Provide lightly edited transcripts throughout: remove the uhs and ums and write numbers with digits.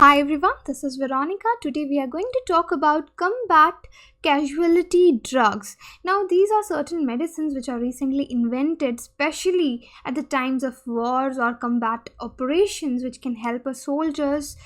Hi everyone, this is Veronica. Today we are going to talk about combat casualty drugs. Now these are certain medicines which are recently invented especially at the times of wars or combat operations, which can help our soldiers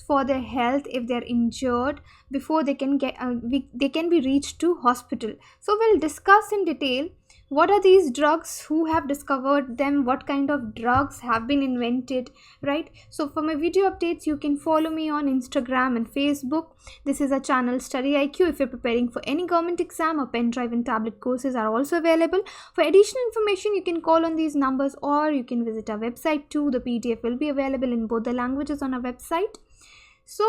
for their health if they are injured before they can be reached to hospital. So we'll discuss in detail what are these drugs, who have discovered them, what kind of drugs have been invented, right? So for my video updates, you can follow me on Instagram and Facebook. This is a channel StudyIQ. If you're preparing for any government exam, or pen drive and tablet courses are also available. For additional information, you can call on these numbers or you can visit our website too. The PDF will be available in both the languages on our website. So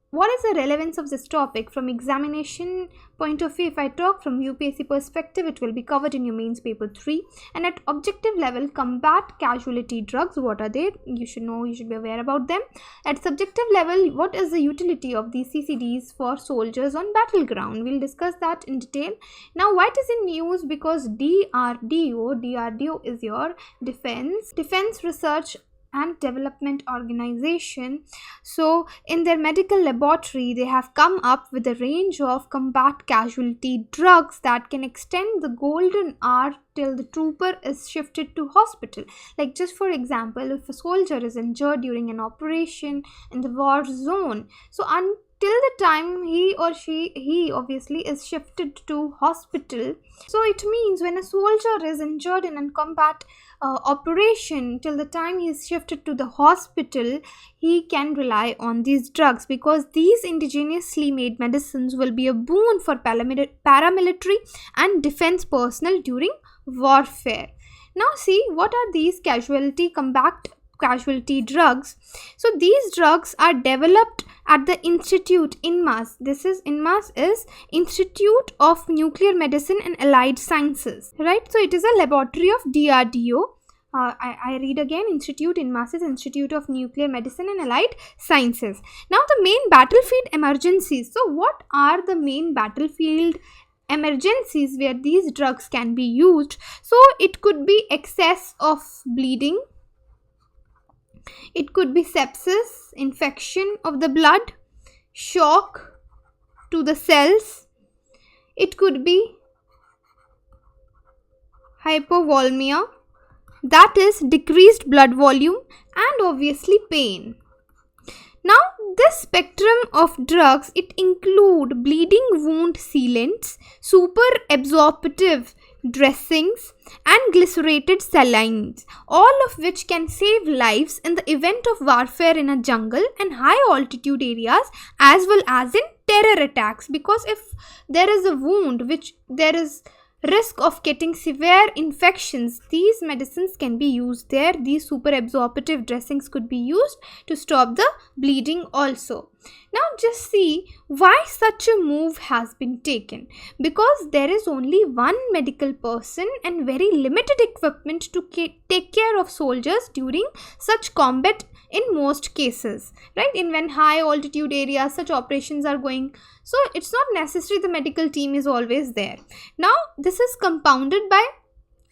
what is the relevance of this topic from examination point of view? If I talk from UPSC perspective, it will be covered in your mains paper 3. And at objective level, combat casualty drugs, what are they? You should know, you should be aware about them. At subjective level, what is the utility of these CCDs for soldiers on battleground? We'll discuss that in detail. Now, why it is in news? Because DRDO is your Defense Research and Development Organization. So in their medical laboratory, they have come up with a range of combat casualty drugs that can extend the golden hour till the trooper is shifted to hospital. Like, just for example, if a soldier is injured during an operation in the war zone, so until the time he obviously is shifted to hospital. So it means when a soldier is injured in a combat operation, till the time he is shifted to the hospital, he can rely on these drugs, because these indigenously made medicines will be a boon for paramilitary and defense personnel during warfare. Now see, what are these combat casualty drugs? So these drugs are developed at the institute INMAS. INMAS is Institute of Nuclear Medicine and Allied Sciences, right? So it is a laboratory of DRDO. I read again, Institute INMAS is Institute of Nuclear Medicine and Allied Sciences. Now the main battlefield emergencies. So what are the main battlefield emergencies where these drugs can be used? So it could be excess of bleeding. It could be sepsis, infection of the blood, shock to the cells. It could be hypovolemia, that is decreased blood volume, and obviously pain. Now this spectrum of drugs, it include bleeding wound sealants, super absorptive dressings, and glycerated salines, all of which can save lives in the event of warfare in a jungle and high altitude areas, as well as in terror attacks. Because if there is a wound which there is risk of getting severe infections, these medicines can be used there. These super absorptive dressings could be used to stop the bleeding also. Now just see why such a move has been taken. Because there is only one medical person and very limited equipment to take care of soldiers during such combat in most cases, right? In when high altitude areas such operations are going, so it's not necessary the medical team is always there. Now this is compounded by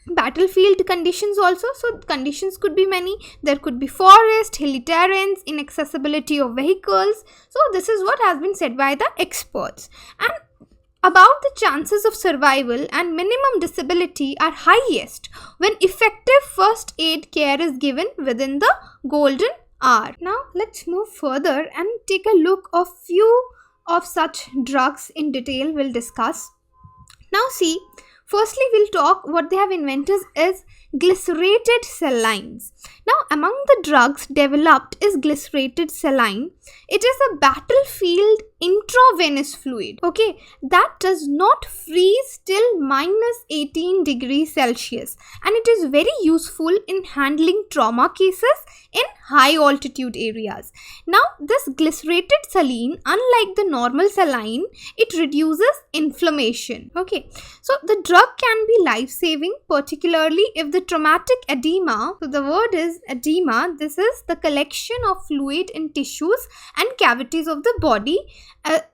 battlefield conditions also. So conditions could be many. There could be forest, hilly terrains, inaccessibility of vehicles. So this is what has been said by the experts. And about the chances of survival and minimum disability are highest when effective first aid care is given within the golden hour. Now let's move further and take a look of few of such drugs in detail. We'll discuss. Now see, firstly we'll talk what they have invented is glycerated salines. Now among the drugs developed is glycerated saline. It is a battlefield intravenous fluid, okay, that does not freeze till minus 18 degrees Celsius, and it is very useful in handling trauma cases in high altitude areas. Now this glycerated saline, unlike the normal saline, it reduces inflammation, okay. So the drug can be life-saving, particularly if the traumatic edema, so the word is edema, this is the collection of fluid in tissues and cavities of the body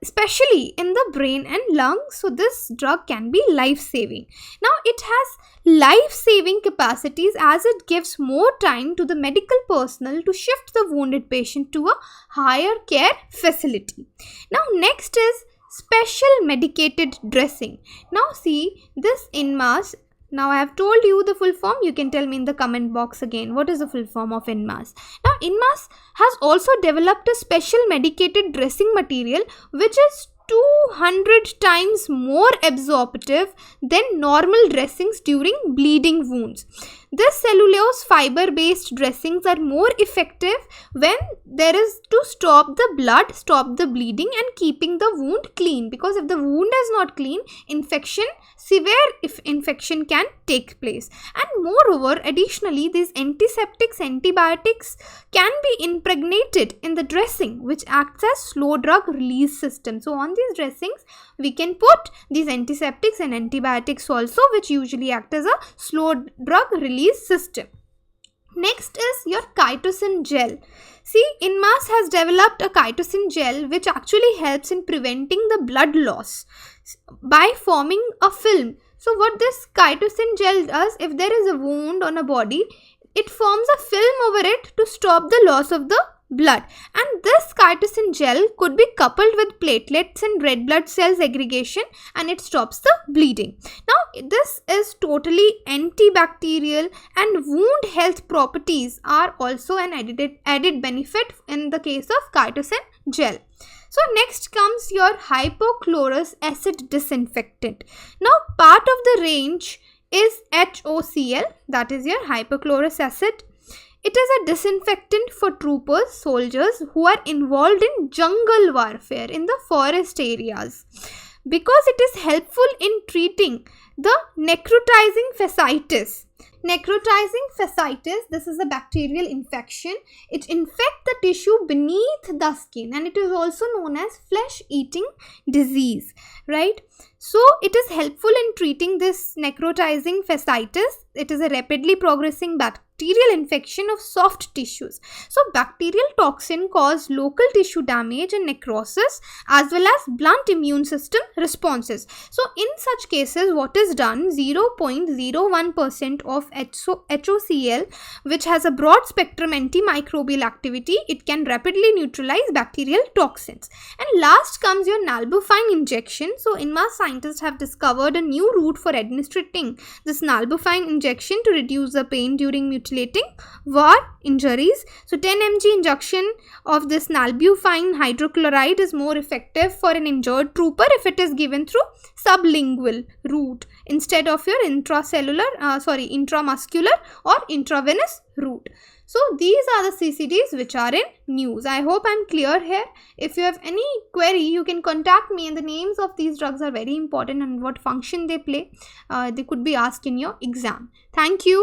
especially in the brain and lungs. So this drug can be life-saving. Now it has life-saving capacities as it gives more time to the medical personnel to shift the wounded patient to a higher care facility. Now next is special medicated dressing. Now see this NMAS. Now I have told you the full form. You can tell me in the comment box again what is the full form of NMAS. Now NMAS has also developed a special medicated dressing material which is 200 times more absorptive than normal dressings during bleeding wounds. This cellulose fiber based dressings are more effective when there is to stop the blood, stop the bleeding and keeping the wound clean, because if the wound is not clean, severe infection can take place. And moreover, additionally, these antiseptics, antibiotics can be impregnated in the dressing, which acts as slow drug release system. So on these dressings we can put these antiseptics and antibiotics also, which usually act as a slow drug release system. Next is your chitosan gel. See, NMAS has developed a chitosan gel which actually helps in preventing the blood loss by forming a film. So what this chitosan gel does, if there is a wound on a body, it forms a film over it to stop the loss of the blood. And this chitosan gel could be coupled with platelets and red blood cells aggregation, and it stops the bleeding. Now this is totally antibacterial, and wound health properties are also an added benefit in the case of chitosan gel. So next comes your hypochlorous acid disinfectant. Now part of the range is HOCl, that is your hypochlorous acid. It is a disinfectant for troopers, soldiers who are involved in jungle warfare in the forest areas, because it is helpful in treating the necrotizing fasciitis. Necrotizing fasciitis, this is a bacterial infection. It infects the tissue beneath the skin, and it is also known as flesh-eating disease, right? So it is helpful in treating this necrotizing fasciitis. It is a rapidly progressing bacterial infection of soft tissues. So bacterial toxin cause local tissue damage and necrosis as well as blunt immune system responses. So in such cases, what is done, 0.01% of HOCl, which has a broad spectrum antimicrobial activity, it can rapidly neutralize bacterial toxins. And last comes your nalbuphine injection. So NMAS scientists have discovered a new route for administering this nalbuphine injection to reduce the pain during mutilating war injuries. So 10 mg injection of this nalbuphine hydrochloride is more effective for an injured trooper if it is given through sublingual route instead of your intramuscular or intravenous route. So these are the CCDs which are in news. I hope I'm clear here. If you have any query, you can contact me, and the names of these drugs are very important and what function they play. They could be asked in your exam. Thank you.